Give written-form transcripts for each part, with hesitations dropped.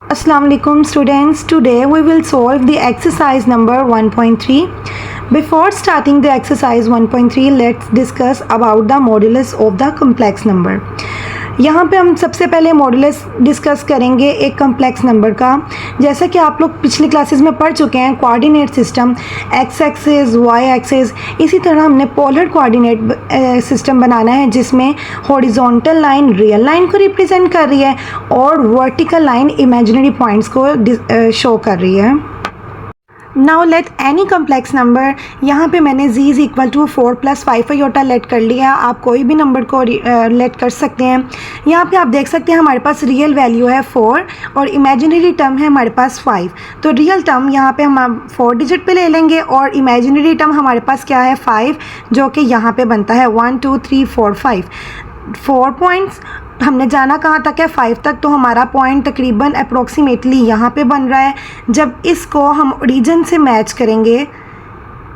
Assalamu alaikum students. Today we will solve the exercise number 1.3. Before starting the exercise 1.3, let's discuss about the modulus of the complex number. यहाँ पे हम सबसे पहले modulus discuss करेंगे एक complex number का। जैसा कि आप लोग पिछली क्लासेस में पढ़ चुके हैं, coordinate system x axis, y axis, इसी तरह हमने पोलर कोऑर्डिनेट सिस्टम बनाना है जिसमें हॉरिजॉन्टल लाइन रियल लाइन को रिप्रेजेंट कर रही है और वर्टिकल लाइन इमेजिनरी पॉइंट्स को शो कर रही है। Now let any complex number, यहाँ पे मैंने z is equal to 4 + 5 iota let कर लिया। आप कोई भी नंबर को लेट कर सकते हैं। यहाँ पे आप देख सकते हैं हमारे पास रियल वैल्यू है 4 और इमेजिनरी टर्म है हमारे पास 5। तो रियल टर्म यहाँ पे हम 4 डिजिट पे ले लेंगे और इमेजिनरी टर्म हमारे पास क्या है 5, जो कि यहाँ पे बनता है 1 2 3 4 5 4 पॉइंट्स। हमने जाना कहाँ तक है 5 तक, तो हमारा पॉइंट तकरीबन अप्रोक्सीमेटली यहाँ पे बन रहा है। जब इसको हम ओरिजिन से मैच करेंगे,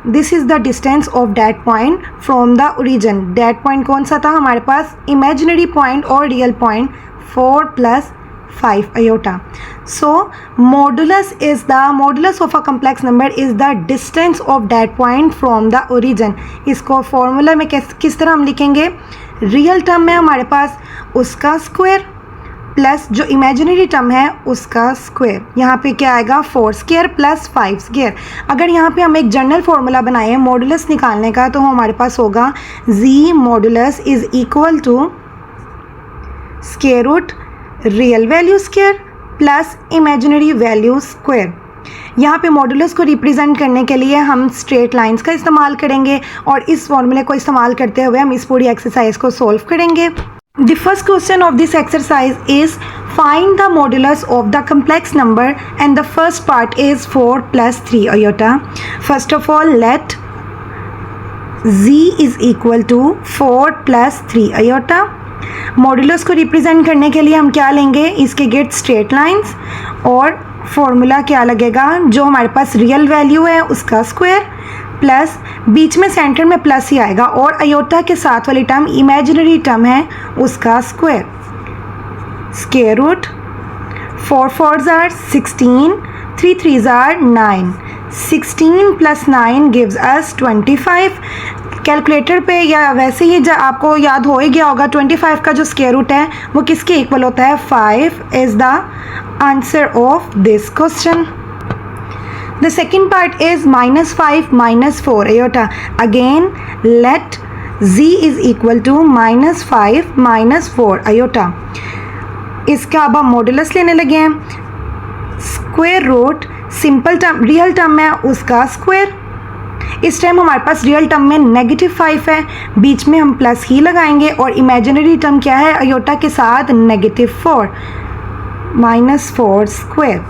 this is the distance of that point from the origin. That point कौन सा था हमारे पास, इमेजिनरी पॉइंट और real point 4 + 5 iota. So modulus of a complex number is the distance of that point from the origin। इसको formula में किस तरह हम लिखेंगे, रियल टर्म में हमारे पास उसका स्क्वायर प्लस जो इमेजिनरी टर्म है उसका स्क्वायर। यहाँ पे क्या आएगा 4 स्क्वायर + 5 स्क्वायर। अगर यहाँ पे हम एक जनरल फार्मूला बनाएं मॉडुलस निकालने का, तो हमारे पास होगा z modulus is equal to square root real value square plus imaginary value square. यहाँ पे मॉडुलस को रिप्रेजेंट करने के लिए हम स्ट्रेट लाइंस का इस्तेमाल करेंगे और इस फॉर्मूले को इस्तेमाल करते हुए हम इस पूरी एक्सरसाइज को सॉल्व करेंगे। The first question of this exercise is find the modulus of the complex number and the first part is 4 + 3 iota. First of all let z is equal to 4 + 3 iota. Modulus को represent करने के लिए हम क्या लेंगे, इसके गेट straight lines और फॉर्मूला क्या लगेगा, जो हमारे पास रियल वैल्यू है उसका स्क्वायर प्लस बीच में सेंटर में प्लस ही आएगा और आयोटा के साथ वाली टर्म इमेजिनरी टर्म है उसका square. Square root 4 4s are 16, 3 3s are 9, 16 + 9 gives us 25। Calculator पे या वैसे ही आपको याद हो ही गया होगा 25 का जो स्क्वायर रूट है वो किसके इक्वल होता है, 5 is the answer of this question. The second part is -5 - 4 iota. Again let z is equal to -5 - 4 iota. इसका अब हम मॉडुलस लेने लगे हैं। Square root simple term real term है उसका स्क्वायर। इस टाइम हमारे पास रियल टर्म में -5 है, बीच में हम प्लस ही लगाएंगे और इमेजिनरी टर्म क्या है आयोटा के साथ -4 -4 स्क्वायर।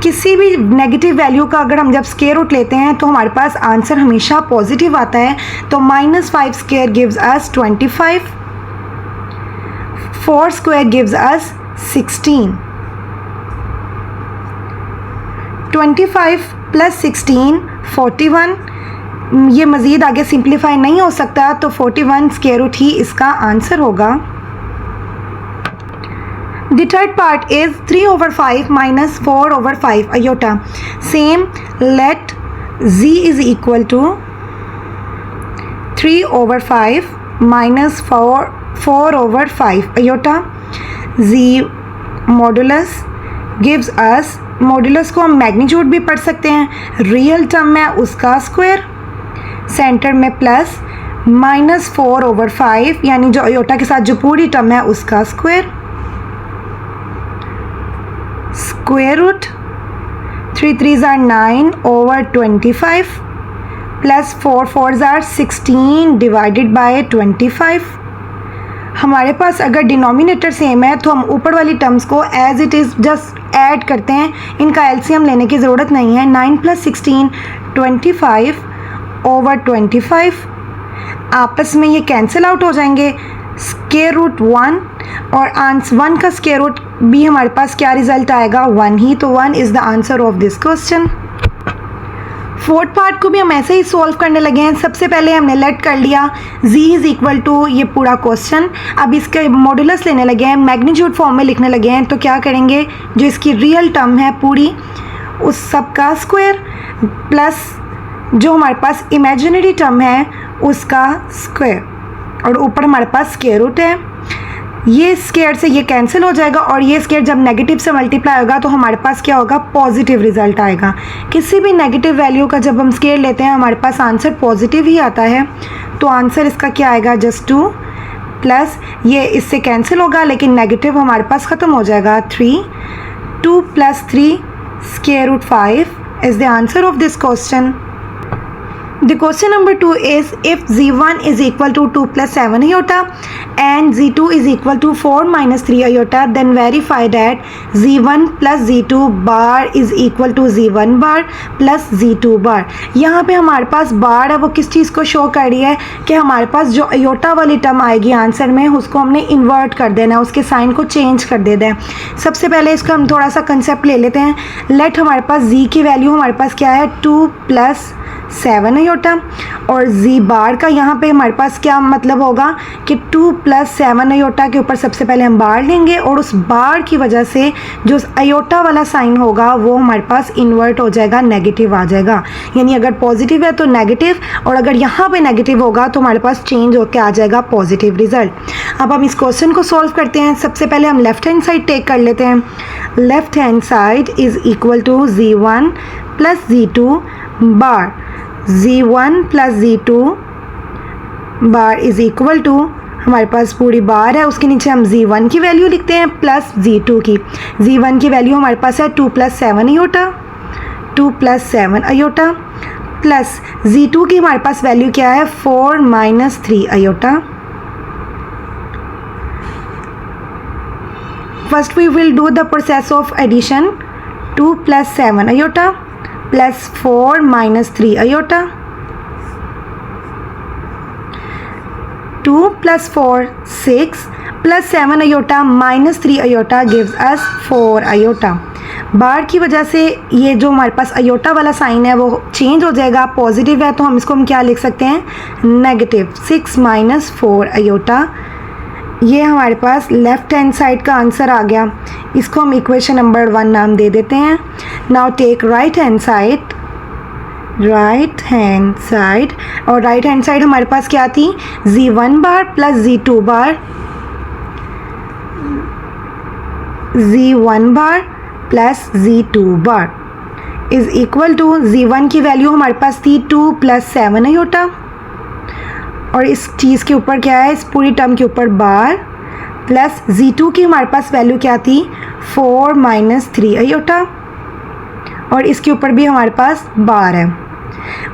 किसी भी नेगेटिव वैल्यू का अगर हम जब स्क्वायर रूट लेते हैं तो हमारे पास आंसर हमेशा पॉजिटिव आता है। तो -5 square gives us 25, 4 square gives us 16, 25 + 16 41। ये मज़ीद आगे सिंप्लीफाई नहीं हो सकता, तो 41 स्क्वायर रूट ही इसका आंसर होगा। The third part is 3/5 - 4/5 iota. Same let z is equal to 3/5 - 4/5 iota. z modulus gives us, modulus को हम मैग्नीट्यूड भी पढ़ सकते हैं, रियल टर्म में उसका स्क्वायर, सेंटर में प्लस, -4/5 यानी जो आयोटा के साथ जो पूरी टर्म है उसका square, square root 3 3s are 9/25 plus 4 4s are 16 divided by 25। हमारे पास अगर डिनोमिनेटर सेम है तो हम ऊपर वाली टर्म्स को as it is just add करते हैं, इनका एलसीएम लेने की ज़रूरत नहीं है। 9 + 16 25/25 आपस में ये कैंसिल आउट हो जाएंगे। स्क्वायर रूट 1 और 1 का स्क्वायर रूट भी हमारे पास क्या रिजल्ट आएगा, 1 ही। तो 1 is the answer of this question. Fourth part को भी हम ऐसे ही सॉल्व करने लगे हैं। सबसे पहले हमने लेट कर लिया z इज़ इक्वल टू ये पूरा क्वेश्चन, अब इसके मॉडुलस लेने लगे हैं, मैग्नीट्यूड फॉर्म में लिखने लगे हैं। तो क्या करेंगे, जो इसकी रियल टर्म है पूरी उस सब का स्क्वायर प्लस जो हमारे पास इमेजिनरी टर्म है उसका स्क्वायर, और ऊपर हमारे पास स्क्वायर रूट है। ये स्क्वायर से ये कैंसिल हो जाएगा और ये स्क्वायर जब नेगेटिव से मल्टीप्लाई होगा तो हमारे पास क्या होगा, पॉजिटिव रिजल्ट आएगा। किसी भी नेगेटिव वैल्यू का जब हम स्क्वायर लेते हैं हमारे पास आंसर पॉजिटिव ही आता है। तो आंसर इसका क्या आएगा, जस्ट 2 प्लस ये इससे कैंसिल होगा लेकिन नेगेटिव हमारे पास ख़त्म हो जाएगा 3, 2 + 3 square root 5 is the answer of this question. The question number 2 is if z1 is equal to 2 + 7 iota and z2 is equal to 4 - 3 iota, then verify that z1 + z2 bar is equal to z1 bar plus z2 bar। यहाँ पे हमारे पास बार है वो किस चीज़ को show कर रही है कि हमारे पास जो अयोटा वाली टर्म आएगी आंसर में उसको हमने इन्वर्ट कर देना है, उसके साइन को चेंज कर देना है। सबसे पहले इसका हम थोड़ा सा कंसेप्ट ले लेते हैं। लेट हमारे पास z की वैल्यू हमारे पास क्या है, 2 + 7 अयोटा, और z बार का यहाँ पे हमारे पास क्या मतलब होगा कि 2 + 7 अयोटा के ऊपर सबसे पहले हम बार लेंगे और उस बार की वजह से जो अयोटा वाला साइन होगा वो हमारे पास इन्वर्ट हो जाएगा, नेगेटिव आ जाएगा। यानी अगर पॉजिटिव है तो नेगेटिव, और अगर यहाँ पे नेगेटिव होगा तो हमारे पास चेंज होकर आ जाएगा पॉजिटिव रिजल्ट। अब हम इस क्वेश्चन को सॉल्व करते हैं। सबसे पहले हम लेफ्ट हैंड साइड टेक कर लेते हैं। Left hand side is equal to z1 + z2 bar, z1 + z2 bar is equal to हमारे पास पूरी बार है, उसके नीचे हम z1 की वैल्यू लिखते हैं प्लस z2 की। z1 की वैल्यू हमारे पास है 2 + 7 अयोटा, 2 + 7 अयोटा प्लस z2 की हमारे पास वैल्यू क्या है, 4 - 3 iota. First we will do the process of addition. 2 + 7 iota plus 4 - 3 iota, 2 + 4 6 + 7 iota - 3 iota gives us 4 iota. बार की वजह से ये जो हमारे पास अयोटा वाला साइन है वो चेंज हो जाएगा, पॉजिटिव है तो हम इसको क्या लिख सकते हैं, नेगेटिव 6 - 4 अयोटा। ये हमारे पास लेफ्ट हैंड साइड का आंसर आ गया। इसको हम इक्वेशन नंबर 1 नाम दे देते हैं। Now take right hand side, right hand side, और राइट हैंड साइड हमारे पास क्या थी, z1 bar plus z2 bar, z1 bar plus z2 bar is equal to z1 की वैल्यू हमारे पास थी 2 + 7 अयोटा, और इस चीज़ के ऊपर क्या है, इस पूरी टर्म के ऊपर बार, प्लस z2 की हमारे पास वैल्यू क्या थी, 4 - 3 अयोटा, और इसके ऊपर भी हमारे पास बार है।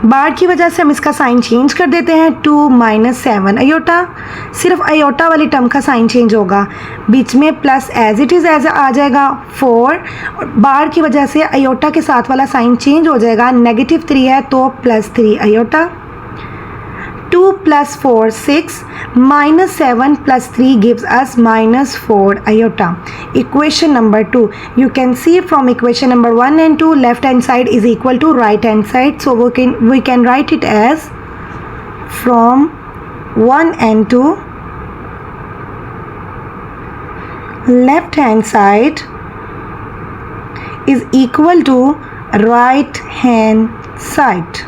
बार की वजह से हम इसका साइन चेंज कर देते हैं, 2 - 7 अयोटा, सिर्फ अयोटा वाली टर्म का साइन चेंज होगा, बीच में plus as it is as आ जाएगा 4, और बार की वजह से अयोटा के साथ वाला साइन चेंज हो जाएगा, -3 है तो +3 iota. 2 + 4 6 - 7 + 3 gives us -4 iota. Equation number 2. You can see from equation number 1 and 2 left hand side is equal to right hand side. So we can write it as from 1 and 2 left hand side is equal to right hand side.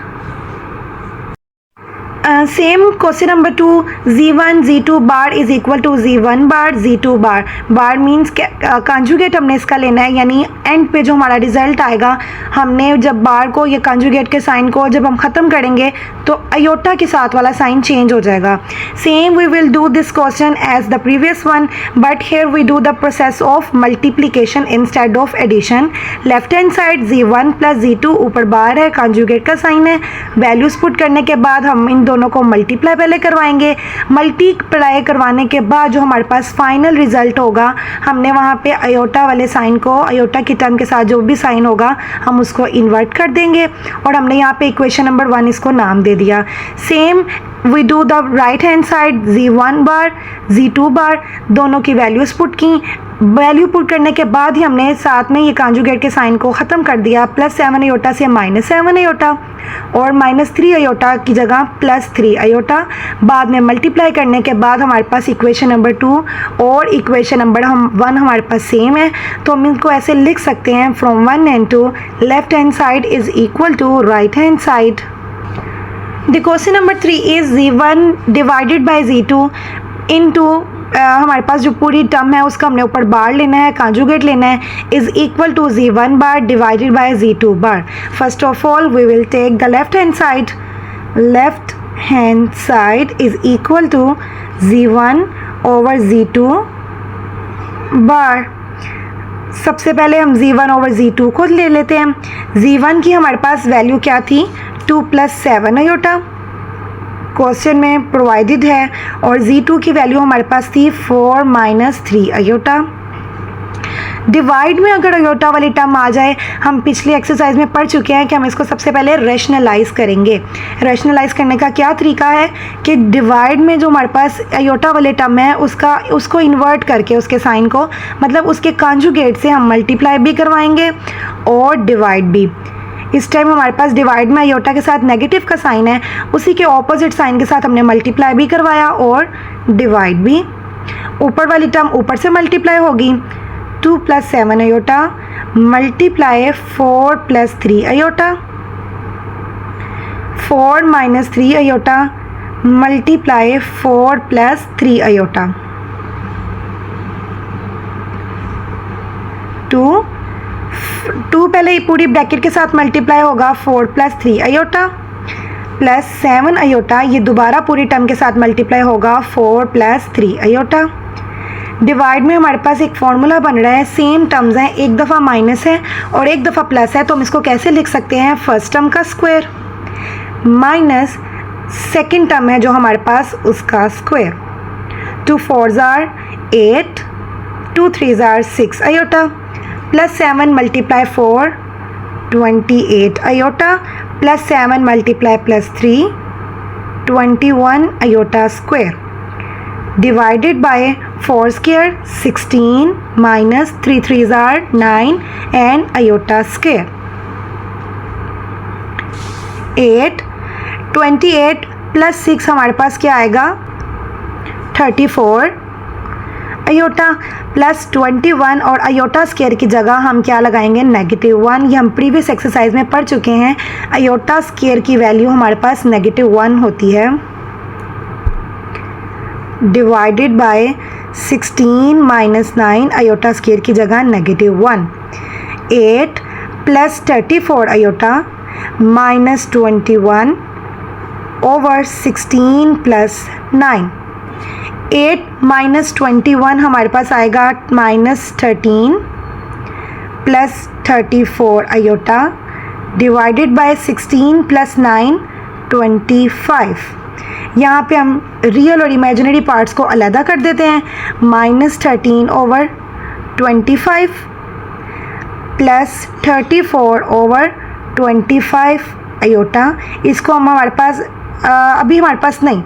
Same question number 2, z1 z2 bar is equal to z1 bar z2 bar. Bar means conjugate हमने इसका लेना है, यानी and पे जो हमारा result आएगा, हमने जब बार को ये कॉन्जुगेट के साइन को जब हम ख़त्म करेंगे तो अयोटा के साथ वाला साइन चेंज हो जाएगा। Same we will do this question as the previous one, but here we do the process of multiplication instead of addition. Left hand side z1 + z2, ऊपर बार है, कॉन्जुगेट का साइन है, values put करने के बाद हम इन दोनों को मल्टीप्लाई पहले करवाएंगे। मल्टीप्लाई करवाने के बाद जो हमारे पास फाइनल रिजल्ट होगा, हमने वहाँ पे अयोटा वाले साइन को, अयोटा की टर्म के साथ जो भी साइन होगा हम उसको इन्वर्ट कर देंगे, और हमने यहाँ पे इक्वेशन नंबर 1 इसको नाम दे दिया। Same we do the right hand side z1 bar z2 bar दोनों की वैल्यूज़ पुट की। वैल्यू पुट करने के बाद ही हमने साथ में ये कॉन्जुगेट के साइन को ख़त्म कर दिया, +7 अयोटा से -7 अयोटा और -3 अयोटा की जगह +3 अयोटा। बाद में मल्टीप्लाई करने के बाद हमारे पास इक्वेशन नंबर 2 और इक्वेशन नंबर 1 हमारे पास सेम है, तो हम इनको ऐसे लिख सकते हैं from 1 and 2 left hand side is equal to right hand side. The question number 3 is z1 divided by z2 into हमारे पास जो पूरी टर्म है उसका हमने ऊपर बार लेना है, कॉन्जुगेट लेना है, is equal to z1 bar divided by z2 bar. First of all we will take the left hand side, left hand side is equal to z1 over z2 bar. सबसे पहले हम z1 ओवर z2 को ले लेते हैं। z1 की हमारे पास value क्या थी, 2 + 7 अयोटा क्वेश्चन में प्रोवाइडेड है, और z2 की वैल्यू हमारे पास थी 4 - 3 अयोटा। डिवाइड में अगर अयोटा वाली टर्म आ जाए, हम पिछली एक्सरसाइज में पढ़ चुके हैं कि हम इसको सबसे पहले रैशनलाइज करेंगे। रैशनलाइज करने का क्या तरीका है कि डिवाइड में जो हमारे पास अयोटा वाली टर्म है उसको इन्वर्ट करके उसके साइन को, मतलब उसके कॉन्जुगेट से हम मल्टीप्लाई भी करवाएंगे और डिवाइड भी। इस टाइम हमारे पास डिवाइड में अयोटा के साथ नेगेटिव का साइन है, उसी के ऑपोजिट साइन के साथ हमने मल्टीप्लाई भी करवाया और डिवाइड भी। ऊपर वाली टर्म ऊपर से मल्टीप्लाई होगी, 2 + 7 iota multiply 4 + 3 iota, 4 - 3 iota multiply 4 + 3 iota, 2 पहले पूरी ब्रैकेट के साथ मल्टीप्लाई होगा 4 + 3 अयोटा प्लस 7 अयोटा, ये दोबारा पूरी टर्म के साथ मल्टीप्लाई होगा 4 + 3 अयोटा। डिवाइड में हमारे पास एक फॉर्मूला बन रहा है, सेम टर्म्स हैं, एक दफ़ा माइनस है और एक दफ़ा प्लस है, तो हम इसको कैसे लिख सकते हैं, फर्स्ट टर्म का स्क्वायर माइनस सेकेंड टर्म है जो हमारे पास उसका square. 2 4s are 8, 2 3s are 6 iota plus 7 multiply 4 28 iota plus 7 multiply plus 3 21 iota square divided by 4 square 16 minus 3 3s are 9 and iota square 8 28 plus 6 हमारे पास क्या आएगा 34 अयोटा प्लस 21 और अयोटा स्क्वायर की जगह हम क्या लगाएंगे -1। ये हम प्रीवियस एक्सरसाइज में पढ़ चुके हैं, अयोटा स्क्वायर की वैल्यू हमारे पास -1 होती है। Divided by 16 minus 9 iota square की जगह -1। 8 plus 34 iota minus 21 over 16 plus 9। 8 minus 21 हमारे पास आएगा -13 plus 34 iota divided by 16 plus 9 25। यहाँ पे हम रियल और इमेजिनरी पार्ट्स को अलहदा कर देते हैं। -13 ओवर 25 प्लस 34 ओवर 25 अयोटा। इसको हम हमारे पास अभी हमारे पास नहीं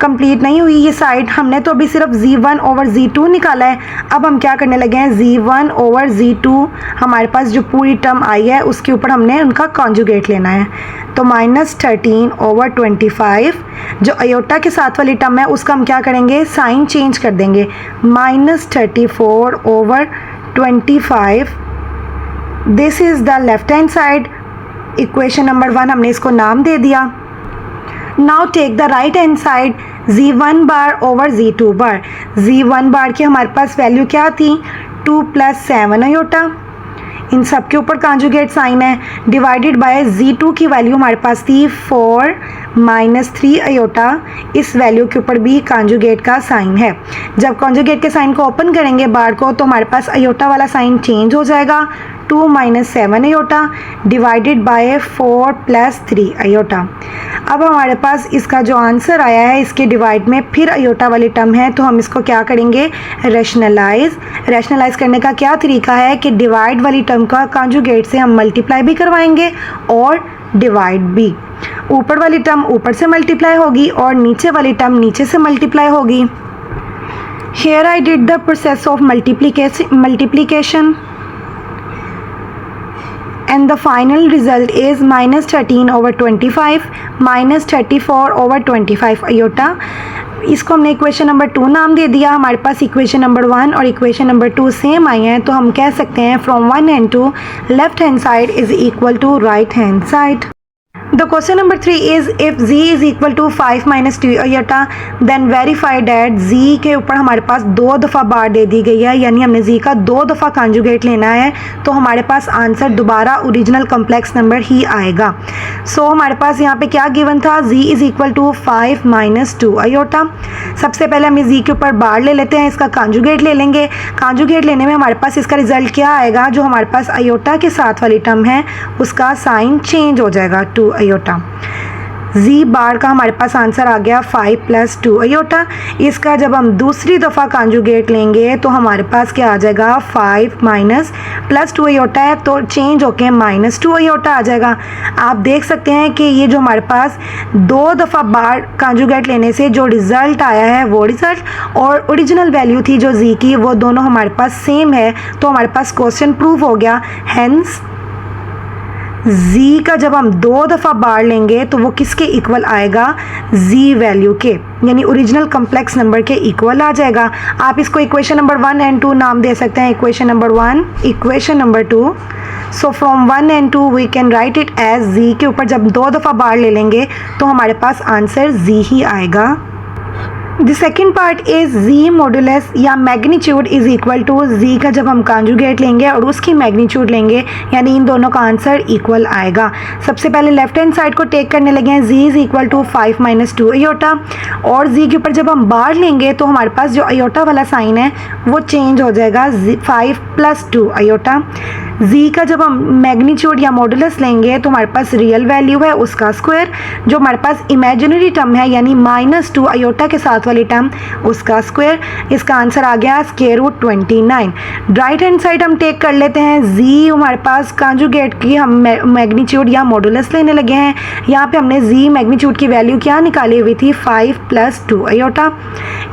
कंप्लीट नहीं हुई ये साइड, हमने तो अभी सिर्फ z1 ओवर z2 निकाला है। अब हम क्या करने लगे हैं, z1 ओवर z2 हमारे पास जो पूरी टर्म आई है उसके ऊपर हमने उनका कॉन्जुगेट लेना है। तो -13 ओवर 25 जो अयोटा के साथ वाली टर्म है उसका हम क्या करेंगे, साइन चेंज कर देंगे, -34 over 25। This is the left hand side. Equation number 1 हमने इसको नाम दे दिया। Now take the right hand side, z1 bar over z2 bar. z1 bar की हमारे पास वैल्यू क्या थी, 2 + 7 अयोटा, इन सब के ऊपर कॉन्जुगेट साइन है, डिवाइडेड बाय z2 की वैल्यू हमारे पास थी 4 माइनस 3 अयोटा, इस वैल्यू के ऊपर भी कॉन्जुगेट का साइन है। जब कॉन्जुगेट के साइन को ओपन करेंगे बार को तो हमारे पास अयोटा वाला साइन चेंज हो जाएगा, 2 - 7 अयोटा डिवाइडेड बाय 4 + 3 अयोटा। अब हमारे पास इसका जो आंसर आया है इसके डिवाइड में फिर अयोटा वाली टर्म है, तो हम इसको क्या करेंगे, रैशनलाइज करने का क्या तरीका है कि डिवाइड वाली टर्म का कॉन्जुगेट से हम मल्टीप्लाई भी करवाएंगे और डिवाइड भी। ऊपर वाली टर्म ऊपर से मल्टीप्लाई होगी और नीचे वाली टर्म नीचे से मल्टीप्लाई होगी। Here I did the process of multiplication and the final result is minus 13 over 25 minus 34 over 25 iota। इसको हमने इक्वेशन नंबर 2 नाम दे दिया। हमारे पास इक्वेशन नंबर 1 और इक्वेशन नंबर 2 सेम आई हैं, तो हम कह सकते हैं from one and two left hand side is equal to right hand side. The question number 3 is if z is equal to 5 minus 2 iota then verify that z के ऊपर हमारे पास 2 दफ़ा बार दे दी गई है, यानी हमने z का 2 दफ़ा कॉन्जुगेट लेना है, तो हमारे पास आंसर दोबारा ओरिजिनल कम्प्लेक्स नंबर ही आएगा। सो हमारे पास यहाँ पे क्या गिवन था, z is equal to 5 minus 2 iota। सबसे पहले हम z के ऊपर बार ले लेते हैं, इसका कॉन्जुगेट ले लेंगे। कॉन्जुगेट लेने में हमारे पास इसका रिजल्ट क्या आएगा, जो हमारे पास आयोटा के साथ वाली टर्म है उसका साइन चेंज हो जाएगा 2 आयोटा। z बार का हमारे पास आंसर आ गया 5 प्लस 2 आयोटा। इसका जब हम दूसरी दफ़ा कॉन्जुगेट लेंगे तो हमारे पास क्या आ जाएगा, 5 माइनस प्लस 2 आयोटा है तो चेंज होके माइनस 2 आयोटा आ जाएगा। आप देख सकते हैं कि ये जो हमारे पास 2 दफ़ा बार कॉन्जुगेट लेने से जो रिज़ल्ट आया है वो रिज़ल्ट और ओरिजिनल वैल्यू थी जो z की, वो दोनों हमारे पास सेम है, तो हमारे पास क्वेश्चन प्रूव हो गया। हैंस z का जब हम 2 दफ़ा बार लेंगे तो वो किसके इक्वल आएगा, z वैल्यू के, यानी ओरिजिनल कम्प्लेक्स नंबर के इक्वल आ जाएगा। आप इसको इक्वेशन नंबर 1 एंड 2 नाम दे सकते हैं, equation number 1, equation number 2। So from 1 and 2 we can write it as z के ऊपर जब 2 दफ़ा बार ले लेंगे तो हमारे पास आंसर z ही आएगा। The second part is z modulus या magnitude is equal to z का जब हम कॉन्जुगेट लेंगे और उसकी मैग्नीट्यूड लेंगे, यानी इन दोनों का आंसर इक्वल आएगा। सबसे पहले लेफ्ट हैंड साइड को टेक करने लगे हैं, z is equal to 5 minus 2 iota, और z के ऊपर जब हम बार लेंगे तो हमारे पास जो आयोटा वाला साइन है वो चेंज हो जाएगा 5 प्लस 2 आयोटा। z का जब हम मैग्नीट्यूड या मॉडुलस लेंगे तो हमारे पास रियल वैल्यू है उसका स्क्वायर, जो हमारे पास इमेजिनरी टर्म है यानी माइनस 2 आयोटा के साथ वाली टर्म उसका स्क्वायर। इसका आंसर आ गया square root 29। Right hand side हम टेक कर लेते हैं, z हमारे पास कॉन्जुगेट की हम मैग्नीट्यूड या मॉडुलस लेने लगे हैं। यहाँ पे हमने z मैग्नीट्यूड की वैल्यू क्या निकाली हुई थी, 5 प्लस 2 आयोटा।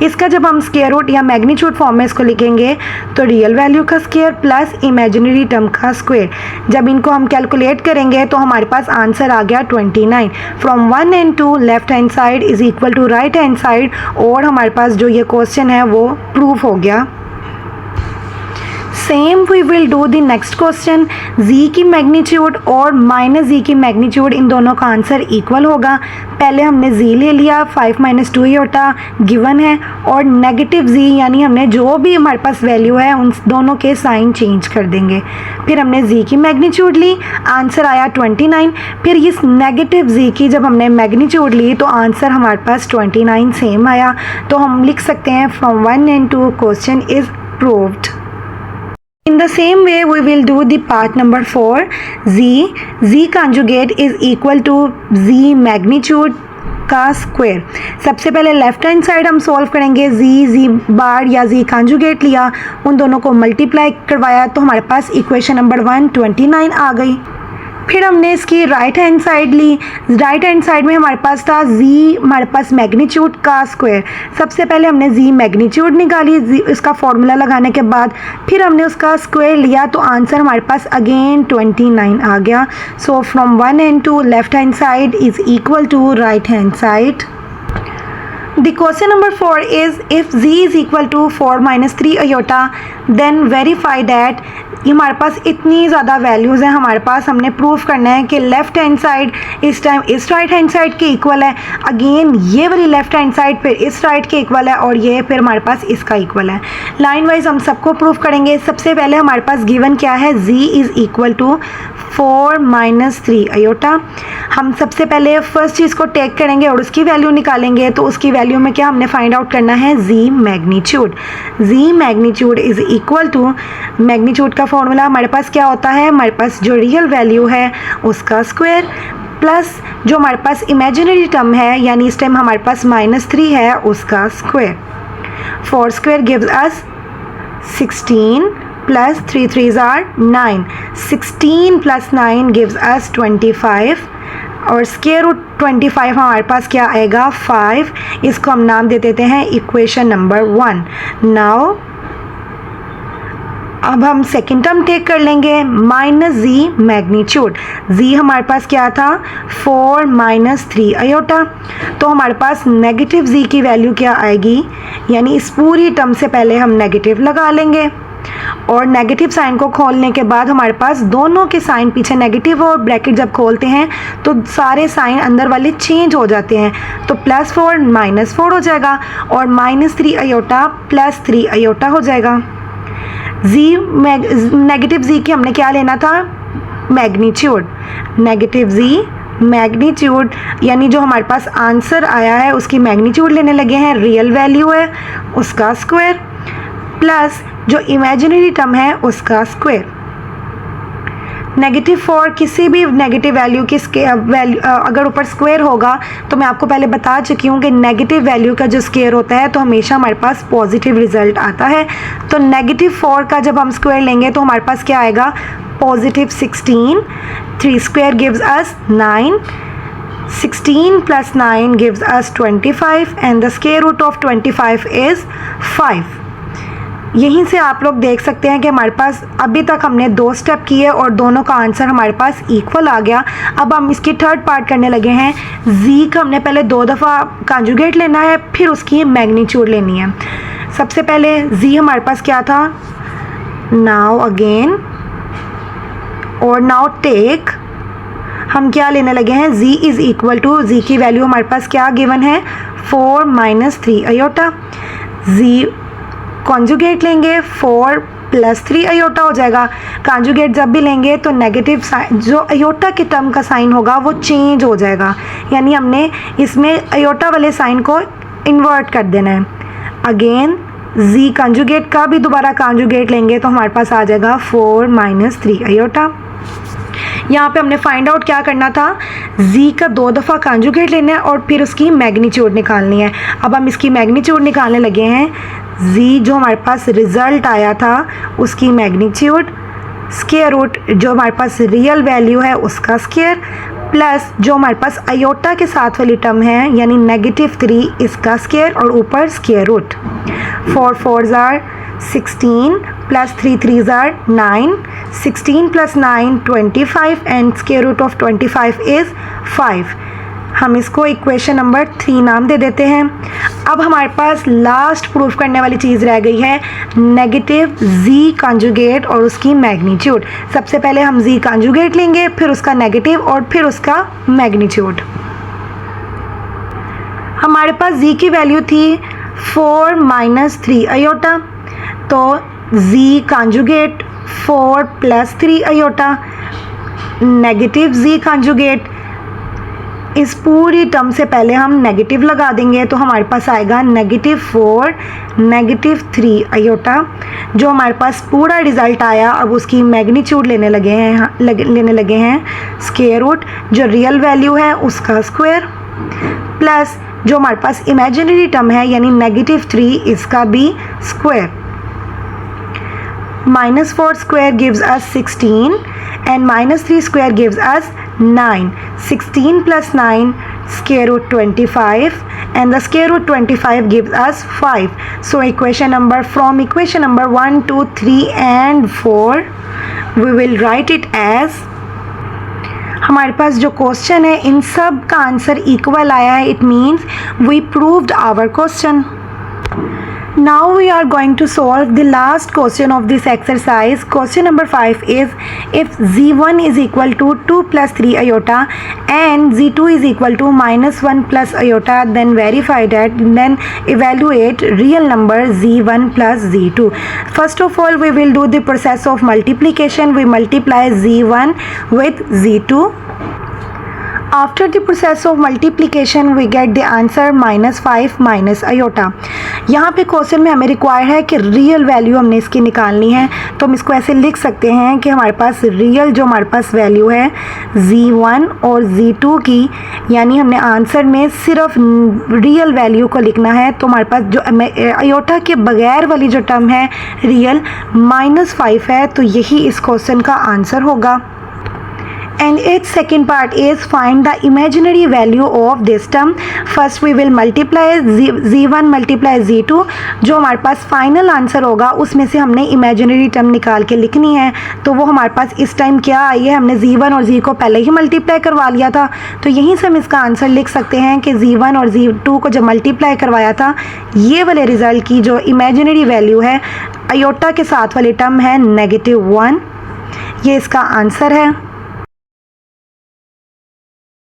इसका जब हम स्क्वायर रूट या मैग्नीट्यूड फॉर्म में इसको लिखेंगे तो रियल वैल्यू का स्क्वायर प्लस इमेजिनरी टर्म का स्क्वायर, जब इनको हम कैलकुलेट करेंगे तो हमारे पास आंसर आ गया 29। From 1 and 2 left hand side is equal to right hand side, और हमारे पास जो ये क्वेश्चन है वो प्रूव हो गया। Same we will do the next question. z की मैग्नीट्यूड और माइनस z की मैग्नीट्यूड इन दोनों का आंसर इक्वल होगा। पहले हमने z ले लिया, 5 माइनस 2 आयोटा गिवन है, और नेगेटिव z यानी हमने जो भी हमारे पास वैल्यू है उन दोनों के साइन चेंज कर देंगे। फिर हमने z की मैग्नीट्यूड ली, आंसर आया 29। फिर इस नेगेटिव z की जब हमने मैग्नीट्यूड ली तो आंसर हमारे पास 29 सेम आया। तो हम लिख सकते हैं from 1 and 2 question is proved. In the same way we will do the part number 4, z conjugate is equal to z magnitude का स्क्वायर। सबसे पहले लेफ्ट हैंड साइड हम सॉल्व करेंगे, z बार या z कॉन्जुगेट लिया, उन दोनों को मल्टीप्लाई करवाया तो हमारे पास इक्वेशन नंबर 129 आ गई। फिर हमने इसकी राइट हैंड साइड ली, राइट हैंड साइड में हमारे पास था z हमारे पास मैग्नीट्यूड का स्क्वायर। सबसे पहले हमने z मैग्नीट्यूड निकाली, इसका फॉर्मूला लगाने के बाद फिर हमने उसका स्क्वायर लिया तो आंसर हमारे पास अगेन 29 आ गया। So from 1 and 2 left hand side is equal to right hand side. The question number 4 is if z is equal to 4 minus 3 iota then verify that हमारे पास इतनी ज़्यादा वैल्यूज़ हैं हमारे पास, हमने प्रूफ करना है कि लेफ़्ट हैंड साइड इस टाइम इस राइट हैंड साइड के इक्वल है, अगेन ये वाली लेफ़्ट हैंड साइड फिर इस राइट के इक्वल है, और ये फिर हमारे पास इसका इक्वल है। लाइन वाइज हम सबको प्रूफ करेंगे। सबसे पहले हमारे पास गिवन क्या है, z is equal to 4 minus 3 iota. हम सबसे पहले फर्स्ट चीज़ को टेक करेंगे और उसकी वैल्यू निकालेंगे, तो उसकी वैल्यू में क्या हमने फाइंड आउट करना है, z magnitude. z magnitude is equal to, magnitude का फॉर्मूला हमारे पास क्या होता है, हमारे पास जो रियल वैल्यू है उसका स्क्वायर प्लस जो हमारे पास इमेजिनरी टर्म है यानी इस टाइम हमारे पास -3 है उसका square. 4 square gives us 16 plus 3 3s are 9. 16 plus 9 gives us 25 और स्क्वायर रूट 25 हमारे पास क्या आएगा 5। इसको हम नाम दे देते हैं इक्वेशन नंबर 1। नाउ अब हम सेकेंड टर्म टेक कर लेंगे माइनस जी मैग्नीट्यूड। जी हमारे पास क्या था 4 माइनस 3 अयोटा। तो हमारे पास नेगेटिव जी की वैल्यू क्या आएगी, यानी इस पूरी टर्म से पहले हम नेगेटिव लगा लेंगे और नेगेटिव साइन को खोलने के बाद हमारे पास दोनों के साइन पीछे नेगेटिव और ब्रैकेट जब खोलते हैं तो सारे साइन अंदर वाले चेंज हो जाते हैं। तो +4 -4 हो जाएगा और -3 अयोटा +3 अयोटा हो जाएगा। जी नेगेटिव जी की हमने क्या लेना था मैग्नीट्यूड। नेगेटिव जी मैग्नीट्यूड यानी जो हमारे पास आंसर आया है उसकी मैग्नीट्यूड लेने लगे हैं, रियल वैल्यू है उसका स्क्वायर प्लस जो इमेजिनरी टर्म है उसका स्क्वायर। -4 किसी भी नेगेटिव वैल्यू की वैल्यू अगर ऊपर स्क्वायर होगा तो मैं आपको पहले बता चुकी हूँ कि नेगेटिव वैल्यू का जो स्क्वायर होता है तो हमेशा हमारे पास पॉजिटिव रिजल्ट आता है। तो -4 का जब हम स्क्वायर लेंगे तो हमारे पास क्या आएगा +16। 3 square gives us 9। 16 + 9 gives us 25 and the square root of 25 is 5। यहीं से आप लोग देख सकते हैं कि हमारे पास अभी तक हमने 2 स्टेप किए और दोनों का आंसर हमारे पास इक्वल आ गया। अब हम इसकी थर्ड पार्ट करने लगे हैं। जी का हमने पहले 2 दफ़ा कॉन्जुगेट लेना है, फिर उसकी मैग्नीट्यूड लेनी है। सबसे पहले जी हमारे पास क्या था नाउ अगेन और नाउ टेक हम क्या लेने लगे हैं z इज़ इक्वल टू जी की वैल्यू हमारे पास क्या गिवन है 4 माइनस 3 अयोटा। जी कॉन्जुगेट लेंगे 4 + 3 अयोटा हो जाएगा। कॉन्जुगेट जब भी लेंगे तो नेगेटिव साइन जो अयोटा के टर्म का साइन होगा वो चेंज हो जाएगा, यानी हमने इसमें अयोटा वाले साइन को इन्वर्ट कर देना है। अगेन जी कॉन्जुगेट का भी दोबारा कॉन्जुगेट लेंगे तो हमारे पास आ जाएगा 4 माइनस 3 अयोटा। यहाँ पे हमने फाइंड आउट क्या करना था z का 2 दफ़ा कॉन्जुगेट लेना है और फिर उसकी मैग्नीट्यूड निकालनी है। अब हम इसकी मैग्नीट्यूड निकालने लगे हैं। z जो हमारे पास रिज़ल्ट आया था उसकी मैग्नीट्यूड स्क्वायर रूट जो हमारे पास रियल वैल्यू है उसका स्क्वायर प्लस जो हमारे पास अयोटा के साथ वाली टर्म है यानी -3 इसका स्क्वायर और ऊपर square root. 4 4s are 16 + 3 3s are 9। 16 + 9 25 and square root of 25 is 5। हम इसको इक्वेशन नंबर 3 नाम दे देते हैं। अब हमारे पास लास्ट प्रूफ करने वाली चीज़ रह गई है नेगेटिव जी कॉन्जुगेट और उसकी मैग्नीट्यूड। सबसे पहले हम जी कॉन्जुगेट लेंगे, फिर उसका नेगेटिव और फिर उसका मैग्नीट्यूड। हमारे पास जी की वैल्यू थी 4 माइनस 3 अयोटा, तो z conjugate 4 + 3 aorta negative z conjugate इस पूरी टर्म से पहले हम नेगेटिव लगा देंगे तो हमारे पास आएगा -4 -3 अयोटा। जो हमारे पास पूरा रिज़ल्ट आया अब उसकी मैग्नीट्यूड लेने लगे हैं स्क्वायर रूट जो रियल वैल्यू है उसका स्क्वायर प्लस जो हमारे पास इमेजिनरी टर्म है यानी -3 इसका भी square. -4 square gives us 16 and -3 square gives us 9. 16 + 9 square root 25 and the square root 25 gives us 5. So equation number 1, 2, 3 and 4 we will write it as हमारे पास जो क्वेश्चन है इन सब का आंसर इक्वल आया है। It means we proved our question. Now we are going to solve the last question of this exercise. Question number 5 is if z1 is equal to 2 + 3 iota and z2 is equal to -1 + iota, then verify that, then evaluate real number z1 + z2. First of all we will do the process of multiplication. We multiply z1 with z2. After the process of multiplication we get the answer -5 - iota. यहाँ पे question में हमें require है कि real value हमने इसकी निकालनी है, तो हम इसको ऐसे लिख सकते हैं कि हमारे पास रियल जो हमारे पास वैल्यू है z1 और z2 की, यानी हमने आंसर में सिर्फ रियल वैल्यू को लिखना है। तो हमारे पास जो अयोटा के बगैर वाली जो टर्म है रियल -5 है, तो यही इस क्वेश्चन का आंसर होगा। and its second part is find the imaginary value of this term. First we will multiply z1 multiply z2, जो हमारे पास फाइनल आंसर होगा उसमें से हमने इमेजिनरी टर्म निकाल के लिखनी है। तो वो हमारे पास इस टाइम क्या आई है, हमने z1 और z को पहले ही मल्टीप्लाई करवा लिया था, तो यहीं से हम इसका आंसर लिख सकते हैं कि z1 और z2 को जब मल्टीप्लाई करवाया था, ये वाले रिज़ल्ट की जो इमेजिनरी वैल्यू है आयोटा के साथ वाली टर्म है -1, ये इसका आंसर है।